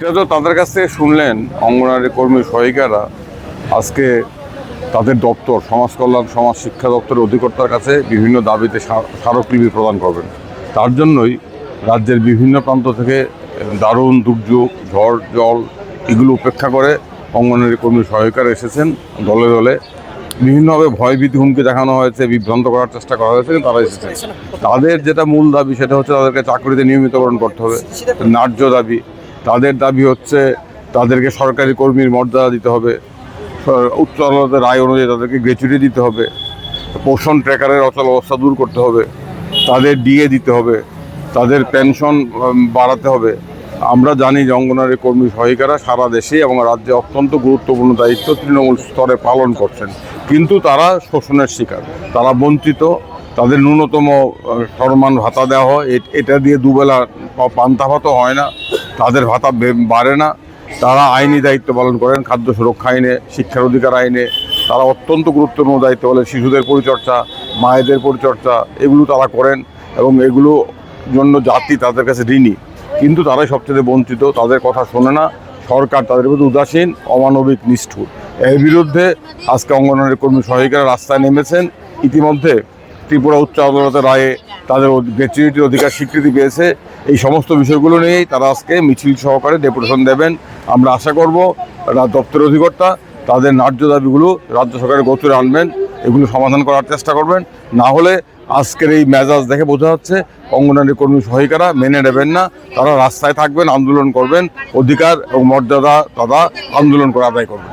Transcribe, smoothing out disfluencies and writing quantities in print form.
এটা তো তাদের কাছ থেকে শুনলেন। অঙ্গনওয়াড়ি কর্মী সহায়িকারা আজকে তাদের দপ্তর সমাজ কল্যাণ সমাজ শিক্ষা দপ্তরের অধিকর্তার কাছে বিভিন্ন দাবিতে স্মারকলিপি প্রদান করবেন। তার জন্যই রাজ্যের বিভিন্ন প্রান্ত থেকে দারুণ দুর্যোগ, ঝড় জল এগুলো উপেক্ষা করে অঙ্গনওয়াড়ি কর্মী সহায়িকারা এসেছেন দলে দলে। বিভিন্নভাবে ভয়ভীতি হুমকি দেখানো হয়েছে, বিভ্রান্ত করার চেষ্টা করা হয়েছে, কিন্তু তারা এসেছেন। তাদের যেটা মূল দাবি সেটা হচ্ছে তাদেরকে চাকরিতে নিয়মিতকরণ করতে হবে, ন্যায্য দাবি। তাদের দাবি হচ্ছে তাদেরকে সরকারি কর্মীর মর্যাদা দিতে হবে, উচ্চ আদালতের রায় অনুযায়ী তাদেরকে গ্র্যাচুইটি দিতে হবে, পোষণ ট্র্যাকারের অচল অবস্থা দূর করতে হবে, তাদের ডিএ দিতে হবে, তাদের পেনশন বাড়াতে হবে। আমরা জানি যে অঙ্গনওয়াড়ি কর্মী সহায়িকারা সারা দেশে এবং রাজ্যে অত্যন্ত গুরুত্বপূর্ণ দায়িত্ব তৃণমূল স্তরে পালন করছেন, কিন্তু তারা শোষণের শিকার, তারা বঞ্চিত। তাদের ন্যূনতম সম্মান ভাতা দেওয়া হয়, এটা দিয়ে দুবেলা পান্তা ভাতও হয় না, তাদের ভাতা বাড়ে না। তারা আইনি দায়িত্ব পালন করেন, খাদ্য সুরক্ষা আইনে, শিক্ষার অধিকার আইনে তারা অত্যন্ত গুরুত্বপূর্ণ দায়িত্ব বলে। শিশুদের পরিচর্যা, মায়েদের পরিচর্যা এগুলো তারা করেন এবং এগুলো জন্য জাতি তাদের কাছে ঋণী, কিন্তু তারাই সবচেয়ে বঞ্চিত। তাদের কথা শোনে না সরকার, তাদের প্রতি উদাসীন, অমানবিক, নিষ্ঠুর। এর বিরুদ্ধে আজকে অঙ্গনওয়াড়ি কর্মী সহায়িকারা রাস্তায় নেমেছেন। ইতিমধ্যে ত্রিপুরা উচ্চ আদালতের রায়ে তাদের গ্র্যাচুইটির অধিকার স্বীকৃতি পেয়েছে। এই সমস্ত বিষয়গুলো নিয়েই তারা আজকে মিছিল সহকারে ডেপুটেশন দেবেন। আমরা আশা করব দপ্তরের অধিকর্তা তাদের ন্যায্য দাবিগুলো রাজ্য সরকারের গোচরে আনবেন, এগুলো সমাধান করার চেষ্টা করবেন। না হলে আজকের এই মেজাজ দেখে বোঝা যাচ্ছে অঙ্গনওয়াড়ি কর্মী সহায়িকারা মেনে নেবেন না। তারা রাস্তায় থাকবেন, আন্দোলন করবেন, অধিকার এবং মর্যাদা তারা আন্দোলন করে আদায় করবেন।